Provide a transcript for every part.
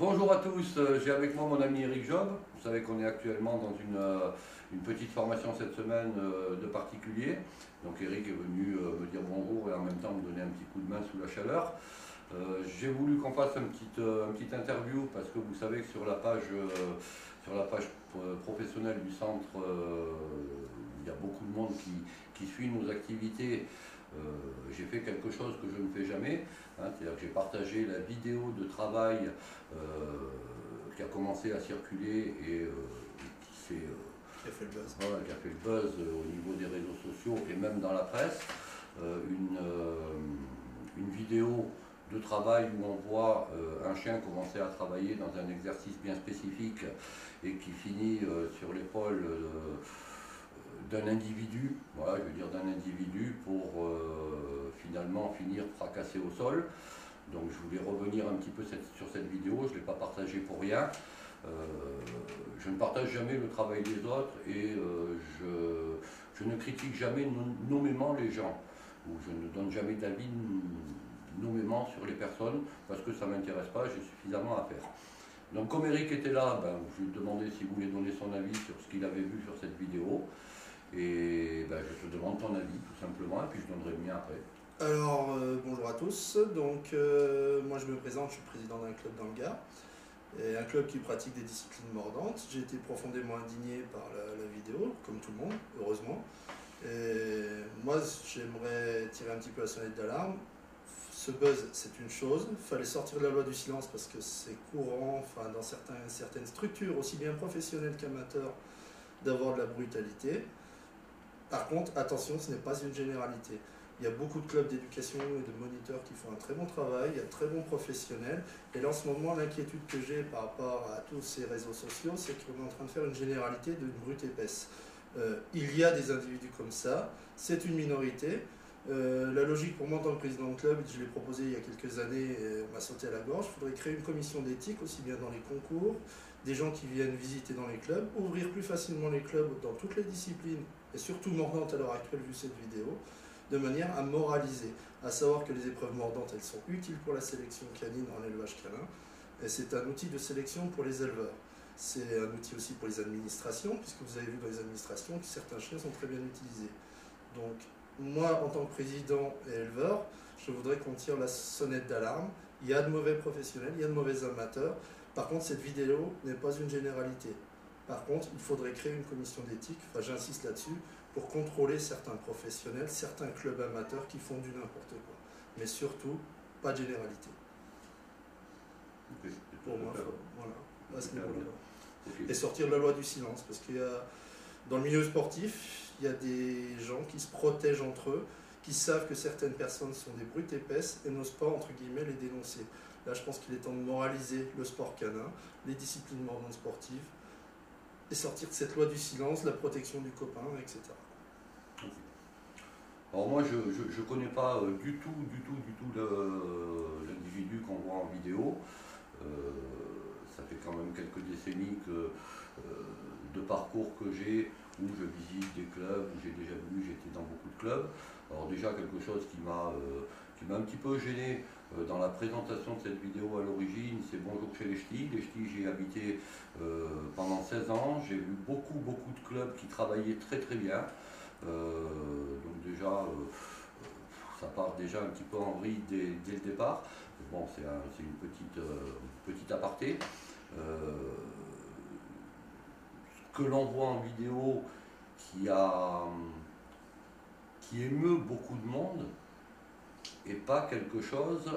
Bonjour à tous, j'ai avec moi mon ami Eric Job. Vous savez qu'on est actuellement dans une petite formation cette semaine de particulier. Donc Eric est venu me dire bonjour et en même temps me donner un petit coup de main sous la chaleur. J'ai voulu qu'on fasse un petit interview parce que vous savez que sur la page professionnelle du centre, il y a beaucoup de monde qui suit nos activités. J'ai fait quelque chose que je ne fais jamais, hein, c'est-à-dire que j'ai partagé la vidéo de travail qui a commencé à circuler et Qui a fait le buzz. voilà, qui a fait le buzz au niveau des réseaux sociaux et même dans la presse. Une vidéo de travail où on voit un chien commencer à travailler dans un exercice bien spécifique et qui finit sur l'épaule d'un individu, voilà, je veux dire d'un individu pour finalement finir fracassé au sol. Donc je voulais revenir un petit peu sur cette vidéo, je ne l'ai pas partagée pour rien. Je ne partage jamais le travail des autres et je ne critique jamais nommément les gens, ou je ne donne jamais d'avis nommément sur les personnes parce que ça ne m'intéresse pas, j'ai suffisamment à faire. Donc comme Eric était là, je lui ai demandé s'il voulait donner son avis sur ce qu'il avait vu sur cette vidéo. Et je te demande ton avis tout simplement et puis je donnerai le mien après. Alors, bonjour à tous. Donc, moi je me présente, je suis président d'un club dans le Gard, et un club qui pratique des disciplines mordantes. J'ai été profondément indigné par la vidéo, comme tout le monde, heureusement. Et moi, j'aimerais tirer un petit peu la sonnette d'alarme. Ce buzz, c'est une chose. Il fallait sortir de la loi du silence parce que c'est courant, enfin, dans certaines structures, aussi bien professionnelles qu'amateurs, d'avoir de la brutalité. Par contre, attention, ce n'est pas une généralité. Il y a beaucoup de clubs d'éducation et de moniteurs qui font un très bon travail, il y a de très bons professionnels. Et là, en ce moment, l'inquiétude que j'ai par rapport à tous ces réseaux sociaux, c'est qu'on est en train de faire une généralité d'une brute épaisse. Il y a des individus comme ça, c'est une minorité. La logique pour moi en tant que président de club, je l'ai proposé il y a quelques années et on m'a sauté à la gorge, il faudrait créer une commission d'éthique aussi bien dans les concours, des gens qui viennent visiter dans les clubs, ouvrir plus facilement les clubs dans toutes les disciplines et surtout mordantes à l'heure actuelle vu cette vidéo, de manière à moraliser, à savoir que les épreuves mordantes elles sont utiles pour la sélection canine en élevage canin et c'est un outil de sélection pour les éleveurs. C'est un outil aussi pour les administrations, puisque vous avez vu dans les administrations que certains chiens sont très bien utilisés. Donc, moi, en tant que président et éleveur, je voudrais qu'on tire la sonnette d'alarme. Il y a de mauvais professionnels, il y a de mauvais amateurs. Par contre, cette vidéo n'est pas une généralité. Par contre, il faudrait créer une commission d'éthique, enfin j'insiste là-dessus, pour contrôler certains professionnels, certains clubs amateurs qui font du n'importe quoi. Mais surtout, pas de généralité. Okay. Pour moi, voilà, à ce niveau-là. Okay. Et sortir de la loi du silence, parce qu'il y a, dans le milieu sportif, il y a des gens qui se protègent entre eux, qui savent que certaines personnes sont des brutes épaisses et n'osent pas, entre guillemets, les dénoncer. Là, je pense qu'il est temps de moraliser le sport canin, les disciplines mordantes sportives, et sortir de cette loi du silence, la protection du copain, etc. Okay. Alors moi, je ne connais pas du tout l'individu qu'on voit en vidéo. Ça fait quand même quelques décennies de parcours que j'ai, où je visite des clubs, où j'ai déjà vu, j'étais dans beaucoup de clubs. Alors déjà quelque chose qui m'a un petit peu gêné dans la présentation de cette vidéo à l'origine, c'est Bonjour chez les Ch'tis. Les Ch'tis, j'y ai habité pendant 16 ans, j'ai vu beaucoup de clubs qui travaillaient très bien. Donc déjà, ça part déjà un petit peu en vrille dès le départ. Bon, c'est une petite aparté. Ce que l'on voit en vidéo qui émeut beaucoup de monde et pas quelque chose,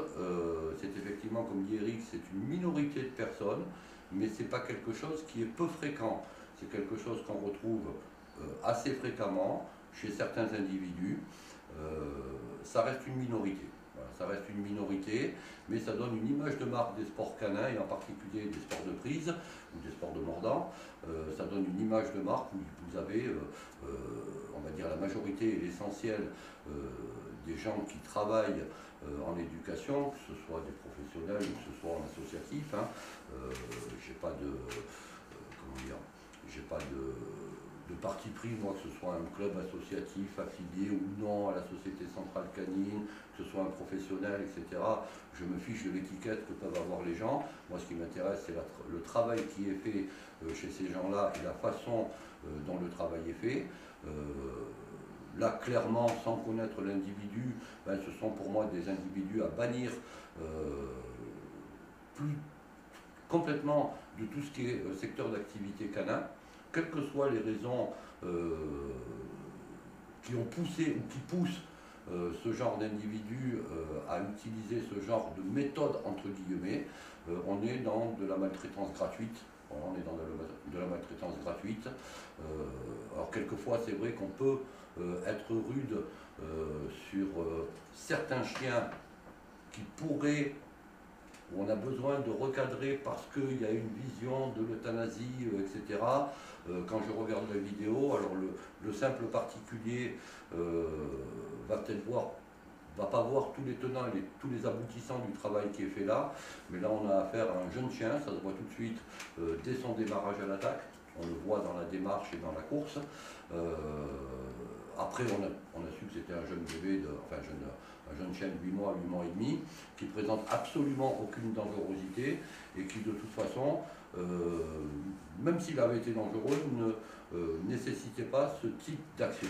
c'est effectivement, comme dit Eric, c'est une minorité de personnes, mais c'est pas quelque chose qui est peu fréquent. C'est quelque chose qu'on retrouve assez fréquemment chez certains individus. Ça reste une minorité. Voilà, ça reste une minorité, mais ça donne une image de marque des sports canins et en particulier des sports de prise ou des sports de mordant. Ça donne une image de marque où vous avez, on va dire, la majorité et l'essentiel des gens qui travaillent en éducation, que ce soit des professionnels ou que ce soit en associatif. Hein. J'ai pas de de parti pris, moi, que ce soit un club associatif affilié ou non à la Société Centrale Canine, que ce soit un professionnel, etc. Je me fiche de l'étiquette que peuvent avoir les gens. Moi, ce qui m'intéresse, c'est le travail qui est fait chez ces gens-là et la façon dont le travail est fait. Là, clairement, sans connaître l'individu, ben, ce sont pour moi des individus à bannir plus complètement de tout ce qui est secteur d'activité canin, quelles que soient les raisons qui ont poussé ou qui poussent ce genre d'individus à utiliser ce genre de méthode entre guillemets. On est dans de la maltraitance gratuite. Voilà, on est dans de la maltraitance gratuite. Alors quelquefois c'est vrai qu'on peut être rude sur certains chiens qui pourraient, où on a besoin de recadrer parce qu'il y a une vision de l'euthanasie, etc. Quand je regarde la vidéo, alors le simple particulier va peut-être va pas voir tous les tenants et tous les aboutissants du travail qui est fait là, mais là on a affaire à un jeune chien, ça se voit tout de suite dès son démarrage à l'attaque, on le voit dans la démarche et dans la course. Après on a su que c'était un jeune bébé, un jeune chien de 8 mois et demi, qui présente absolument aucune dangerosité et qui de toute façon, même s'il avait été dangereux, ne nécessitait pas ce type d'action.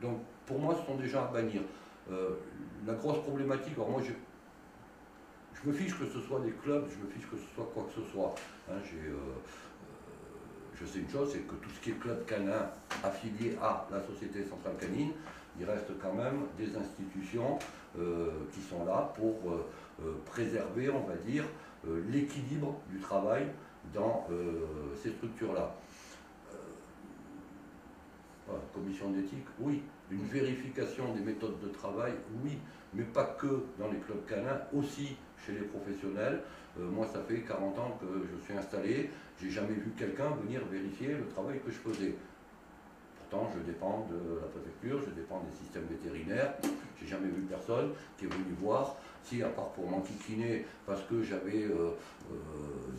Donc pour moi ce sont des gens à bannir. La grosse problématique, alors moi je me fiche que ce soit des clubs, je me fiche que ce soit quoi que ce soit. Hein, je sais une chose, c'est que tout ce qui est club canin affilié à la Société Centrale Canine, il reste quand même des institutions qui sont là pour préserver, on va dire, l'équilibre du travail dans ces structures-là. Voilà, commission d'éthique, oui. Une vérification des méthodes de travail, oui. Mais pas que dans les clubs canins, aussi chez les professionnels. Moi, ça fait 40 ans que je suis installé. J'ai jamais vu quelqu'un venir vérifier le travail que je faisais. Pourtant, je dépends de la préfecture, je dépends des systèmes vétérinaires. J'ai jamais vu personne qui est venu voir, si à part pour m'enquiquiner parce que j'avais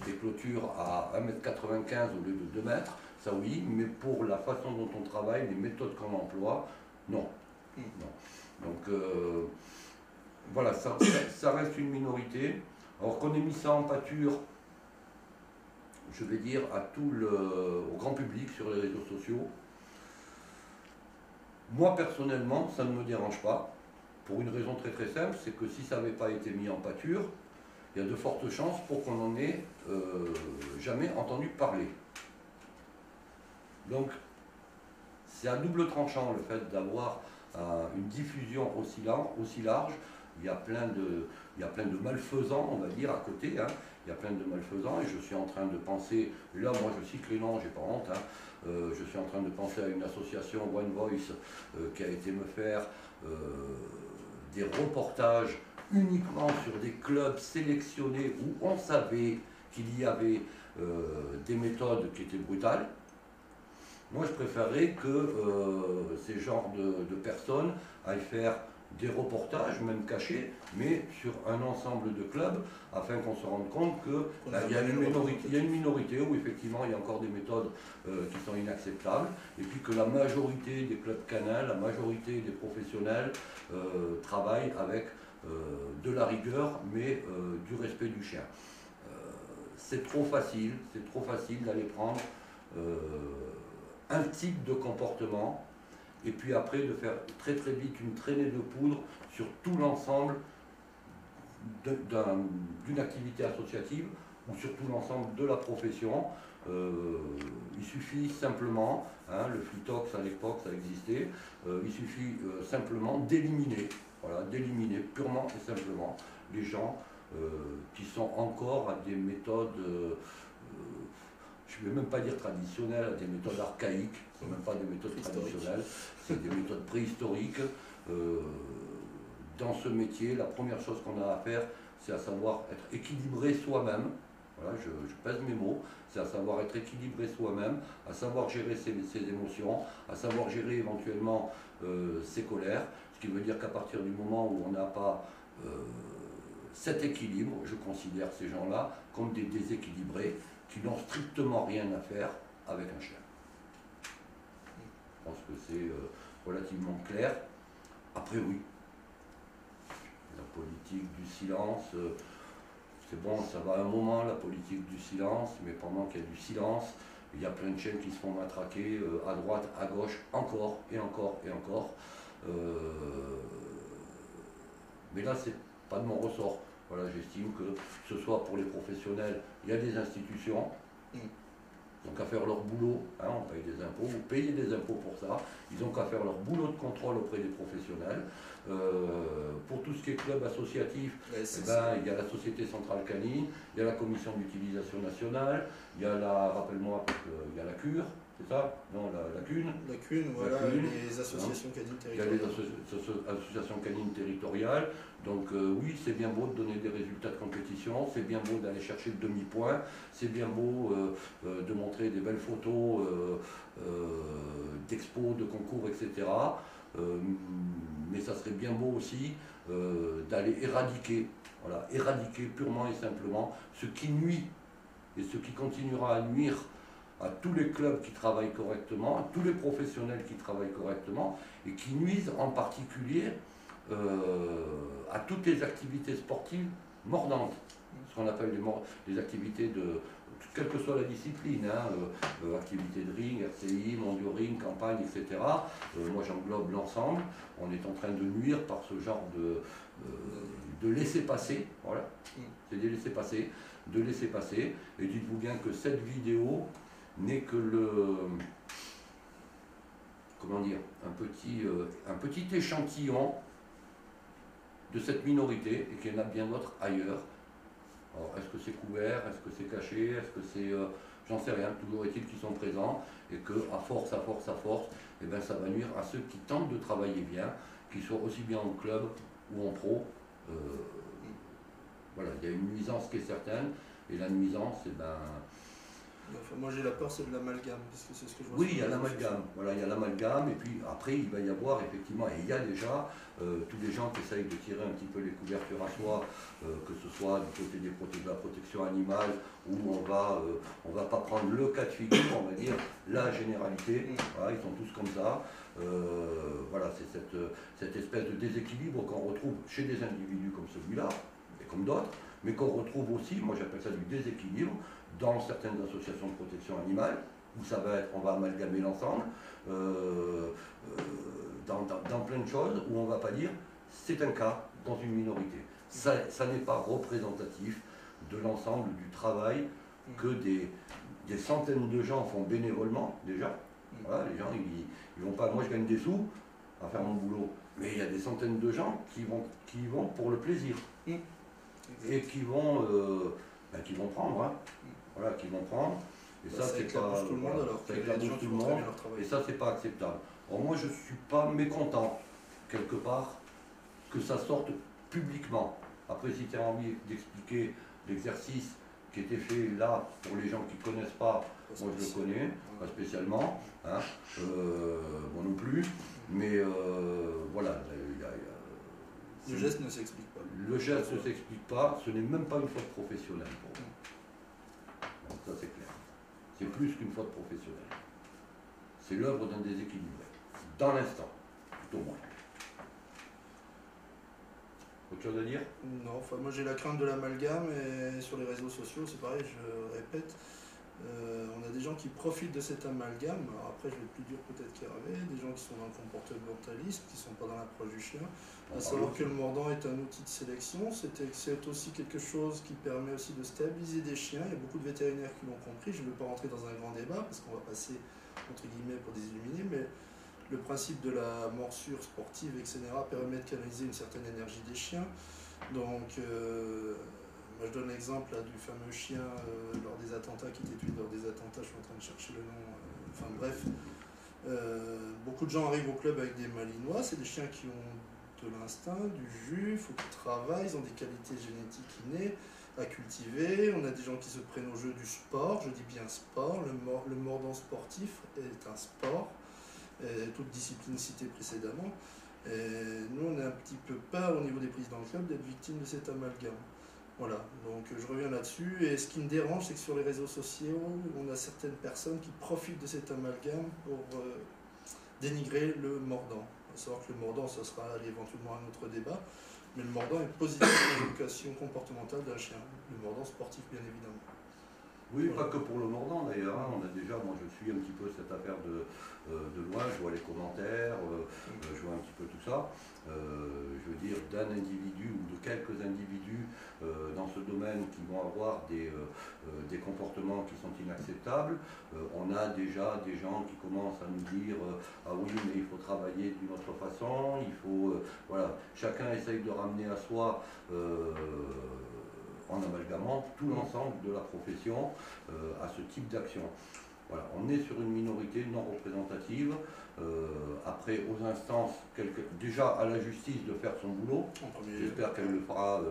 des clôtures à 1,95 m au lieu de 2 mètres, ça oui, mais pour la façon dont on travaille, les méthodes qu'on emploie, non. Non. Donc voilà, ça reste une minorité. Alors qu'on ait mis ça en pâture, je vais dire, au grand public sur les réseaux sociaux, moi personnellement, ça ne me dérange pas, pour une raison très très simple, c'est que si ça n'avait pas été mis en pâture, il y a de fortes chances pour qu'on n'en ait jamais entendu parler. Donc c'est à double tranchant le fait d'avoir une diffusion aussi large. Il y a plein de malfaisants, on va dire, à côté. Hein. Il y a plein de malfaisants et je suis en train de penser, là moi je cite les noms, j'ai pas honte, hein. Je suis en train de penser à une association One Voice qui a été me faire des reportages uniquement sur des clubs sélectionnés où on savait qu'il y avait des méthodes qui étaient brutales. Moi, je préférerais que ces genres de personnes aillent faire des reportages, même cachés, mais sur un ensemble de clubs, afin qu'on se rende compte qu'il y a une minorité où effectivement il y a encore des méthodes qui sont inacceptables, et puis que la majorité des clubs canins, la majorité des professionnels travaillent avec de la rigueur, mais du respect du chien. C'est trop facile d'aller prendre un type de comportement et puis après de faire très très vite une traînée de poudre sur tout l'ensemble d'une activité associative ou sur tout l'ensemble de la profession. Il suffit simplement, hein, le Flitox à l'époque ça existait, il suffit simplement d'éliminer, voilà, d'éliminer purement et simplement les gens qui sont encore à des méthodes je ne vais même pas dire traditionnelles, à des méthodes archaïques, ce ne sont même pas des méthodes traditionnelles, c'est des méthodes préhistoriques. Dans ce métier, la première chose qu'on a à faire, c'est à savoir être équilibré soi-même. Voilà, je pèse mes mots, c'est à savoir être équilibré soi-même, à savoir gérer ses émotions, à savoir gérer éventuellement ses colères, ce qui veut dire qu'à partir du moment où on n'a pas cet équilibre, je considère ces gens-là comme des déséquilibrés qui n'ont strictement rien à faire avec un chien. pense que c'est relativement clair. Après oui, la politique du silence, c'est bon, ça va un moment la politique du silence, mais pendant qu'il y a du silence, il y a plein de chaînes qui se font matraquer à droite, à gauche, encore et encore et encore. Mais là, c'est pas de mon ressort. Voilà, j'estime que ce soit pour les professionnels, il y a des institutions. Ils n'ont qu'à faire leur boulot, hein, on paye des impôts, vous payez des impôts pour ça, ils n'ont qu'à faire leur boulot de contrôle auprès des professionnels. Pour tout ce qui est club associatif, il y a la Société Centrale Canine, il y a la Commission d'Utilisation Nationale, il y a la, rappelle-moi, il y a la CUR, c'est ça? Non, la CUN. La CUN, voilà, la CUN, les associations canines territoriales. Il y a les associations canines territoriales. Donc oui, c'est bien beau de donner des résultats de compétition, c'est bien beau d'aller chercher le demi-point, c'est bien beau de montrer des belles photos d'expos, de concours, etc. Mais ça serait bien beau aussi d'aller éradiquer, voilà, éradiquer purement et simplement ce qui nuit et ce qui continuera à nuire à tous les clubs qui travaillent correctement, à tous les professionnels qui travaillent correctement et qui nuisent en particulier à toutes les activités sportives mordantes, ce qu'on appelle les activités de, quelle que soit la discipline, hein, activités de ring, RCI, mondio ring, campagne, etc. Moi j'englobe l'ensemble, on est en train de nuire par ce genre de laisser-passer, voilà, c'est des laisser-passer, de laisser-passer, et dites-vous bien que cette vidéo n'est que comment dire, un petit échantillon de cette minorité et qu'il y en a bien d'autres ailleurs. Alors, est-ce que c'est couvert, est-ce que c'est caché, est-ce que c'est... j'en sais rien, toujours est-il qu'ils sont présents et que à force, eh ben, ça va nuire à ceux qui tentent de travailler bien, qu'ils soient aussi bien en club ou en pro. Voilà, il y a une nuisance qui est certaine et la nuisance, eh ben... Enfin, moi j'ai la peur, c'est de l'amalgame, parce que c'est ce que je vois. Oui, il y a l'amalgame, voilà, il y a l'amalgame, et puis après il va y avoir effectivement, et il y a déjà tous les gens qui essayent de tirer un petit peu les couvertures à soi, que ce soit du côté de la protection animale, où on va pas prendre le cas de figure, on va dire la généralité, voilà, ils sont tous comme ça. Voilà, c'est cette espèce de déséquilibre qu'on retrouve chez des individus comme celui-là, et comme d'autres, mais qu'on retrouve aussi, moi j'appelle ça du déséquilibre, dans certaines associations de protection animale, où ça va être, on va amalgamer l'ensemble, dans plein de choses, où on ne va pas dire c'est un cas dans une minorité. Ça n'est pas représentatif de l'ensemble du travail que des centaines de gens font bénévolement, déjà. Voilà, les gens, ils vont pas, moi je gagne des sous à faire mon boulot, mais il y a des centaines de gens qui vont pour le plaisir. Et qui vont prendre, hein. Voilà, qui vont prendre. Et ça, c'est pas. Tout le monde, alors ça éclabousse tout le monde. Et ça, c'est pas acceptable. Alors moi, je ne suis pas mécontent, quelque part, que ça sorte publiquement. Après, si tu as envie d'expliquer l'exercice qui était fait là, pour les gens qui ne connaissent pas, moi je le connais, pas spécialement, hein, moi non plus, mais voilà. Le geste ne s'explique pas. Le geste ne s'explique pas, ce n'est même pas une faute professionnelle pour moi. Donc ça c'est clair. C'est plus qu'une faute professionnelle. C'est l'œuvre d'un déséquilibre. Dans l'instant, tout au moins. Autre chose à dire? Non, enfin moi j'ai la crainte de l'amalgame et sur les réseaux sociaux, c'est pareil, je répète. On a des gens qui profitent de cet amalgame. Alors après, je vais plus dur peut-être qu'Hervé, des gens qui sont dans le comportementalisme, qui ne sont pas dans l'approche du chien. À savoir que le mordant est un outil de sélection, c'est aussi quelque chose qui permet aussi de stabiliser des chiens. Il y a beaucoup de vétérinaires qui l'ont compris. Je ne veux pas rentrer dans un grand débat parce qu'on va passer entre guillemets pour des illuminés, mais le principe de la morsure sportive, etc., permet de canaliser une certaine énergie des chiens. Donc, moi je donne l'exemple du fameux chien lors des attentats, qui était tué lors des attentats, je suis en train de chercher le nom, enfin bref. Beaucoup de gens arrivent au club avec des malinois, c'est des chiens qui ont de l'instinct, du jus, il faut qu'ils travaillent, ils ont des qualités génétiques innées à cultiver. On a des gens qui se prennent au jeu du sport, je dis bien sport, le mordant sportif est un sport, toute discipline citée précédemment. Et nous on a un petit peu peur au niveau des présidents de club d'être victimes de cet amalgame. Voilà, donc je reviens là-dessus, et ce qui me dérange, c'est que sur les réseaux sociaux, on a certaines personnes qui profitent de cet amalgame pour dénigrer le mordant. Il faut savoir que le mordant, ce sera éventuellement un autre débat, mais le mordant est positif dans l'éducation comportementale d'un chien. Le mordant sportif, bien évidemment. Oui, voilà. Pas que pour le mordant d'ailleurs, hein. On a déjà, moi je suis un petit peu cette affaire de loin, je vois les commentaires, je vois un petit peu tout ça. Je veux dire, d'un individu ou de quelques individus dans ce domaine qui vont avoir des comportements qui sont inacceptables. On a déjà des gens qui commencent à nous dire ah oui, mais il faut travailler d'une autre façon, il faut, voilà, chacun essaye de ramener à soi en amalgamant tout l'ensemble de la profession à ce type d'action. Voilà, on est sur une minorité non représentative. Après, aux instances, déjà à la justice de faire son boulot. J'espère qu'elle le fera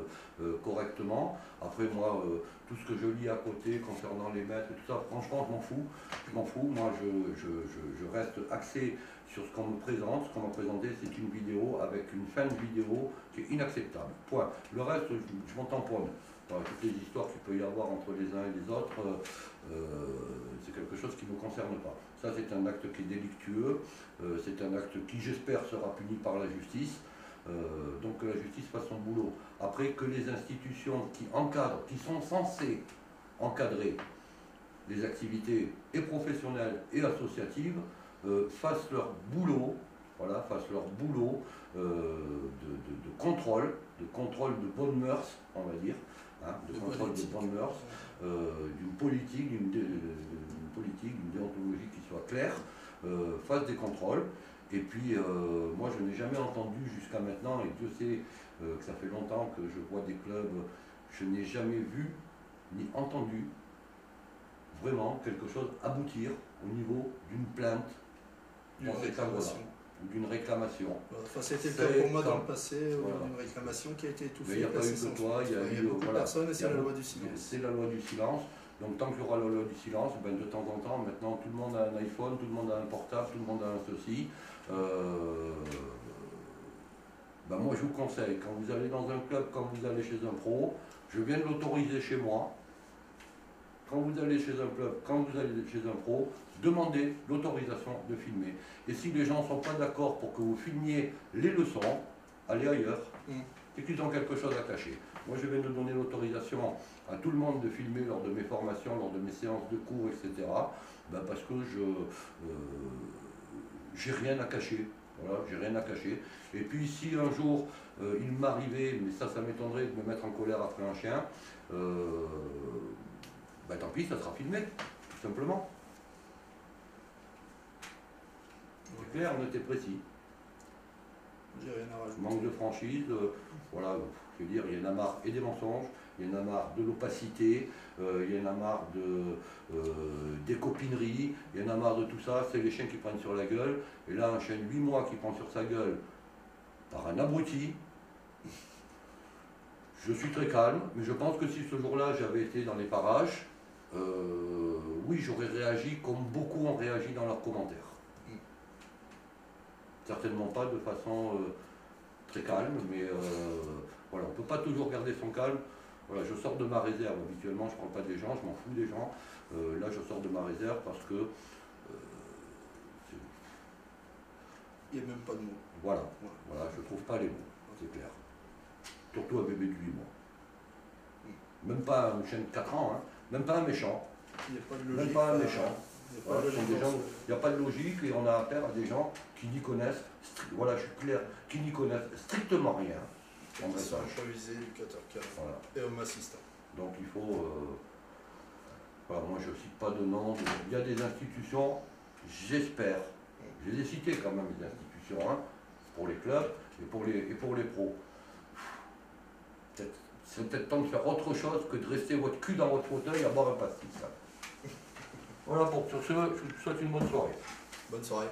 correctement. Après, moi, tout ce que je lis à côté concernant les maîtres et tout ça, franchement, je m'en fous. Je m'en fous. Moi, je reste axé sur ce qu'on me présente. Ce qu'on m'a présenté, c'est une vidéo avec une fin de vidéo qui est inacceptable. Point. Le reste, je m'en tamponne. Voilà, toutes les histoires qu'il peut y avoir entre les uns et les autres, c'est quelque chose qui ne me concerne pas. Ça, c'est un acte qui est délictueux, c'est un acte qui, j'espère, sera puni par la justice. Donc que la justice fasse son boulot. Après, que les institutions qui encadrent, qui sont censées encadrer les activités et professionnelles et associatives, fassent leur boulot, voilà, fassent leur boulot de contrôle de bonnes mœurs, on va dire. Hein, de contrôle de bonnes mœurs, d'une politique, d'une déontologie qui soit claire, fasse des contrôles. Et puis, moi, je n'ai jamais entendu jusqu'à maintenant, et Dieu sait que ça fait longtemps que je vois des clubs, je n'ai jamais vu ni entendu vraiment quelque chose aboutir au niveau d'une plainte dans ces cadres-là. D'une réclamation. Enfin, c'était le cas pour moi dans le passé, voilà. D'une réclamation qui a été étouffée. Mais il n'y a pas eu que toi, il y a eu beaucoup de personnes et c'est la loi du silence. C'est la loi du silence. Donc tant qu'il y aura la loi du silence, ben, de temps en temps, maintenant tout le monde a un iPhone, tout le monde a un portable, tout le monde a un ceci. Ben, moi je vous conseille, quand vous allez dans un club, quand vous allez chez un pro, je viens de l'autoriser chez moi. Quand vous allez chez un club, quand vous allez chez un pro, demandez l'autorisation de filmer. Et si les gens ne sont pas d'accord pour que vous filmiez les leçons, allez ailleurs. C'est qu'ils ont quelque chose à cacher. Moi, je viens de donner l'autorisation à tout le monde de filmer lors de mes formations, lors de mes séances de cours, etc. Ben parce que j'ai rien à cacher. Voilà, j'ai rien à cacher. Et puis, si un jour, il m'arrivait, mais ça m'étonnerait de me mettre en colère après un chien, ben tant pis, ça sera filmé, tout simplement. C'est clair, on était précis. J'ai rien à rajouter. Manque de franchise, voilà, je veux dire, il y en a marre et des mensonges, il y en a marre de l'opacité, il y en a marre des copineries, il y en a marre de tout ça, c'est les chiens qui prennent sur la gueule, et là un chien de 8 mois qui prend sur sa gueule par un abruti. Je suis très calme, mais je pense que si ce jour-là j'avais été dans les parages, oui, j'aurais réagi comme beaucoup ont réagi dans leurs commentaires. Certainement pas de façon très calme, mais voilà, on ne peut pas toujours garder son calme. Voilà, je sors de ma réserve. Habituellement, je ne parle pas des gens, je m'en fous des gens. Là, je sors de ma réserve parce que... il n'y a même pas de mots. Voilà, voilà, je ne trouve pas les mots, c'est clair. Surtout un bébé de 8 mois. Même pas un chien de 4 ans, hein. Même pas un méchant. Il n'y a pas de logique. Même pas un méchant. Voilà, il n'y a pas de logique et on a affaire à des gens qui n'y connaissent, voilà, je suis clair, qui n'y connaissent strictement rien. Ils sont improvisés, éducateurs cadres et homme assistant. Donc il faut, voilà, moi je ne cite pas de nom, il y a des institutions, j'espère, je les ai citées quand même les institutions, hein, pour les clubs et pour les pros. C'est peut-être temps de faire autre chose que de rester votre cul dans votre fauteuil à boire un pastis. Hein. Voilà, sur ce, je vous souhaite une bonne soirée. Bonne soirée.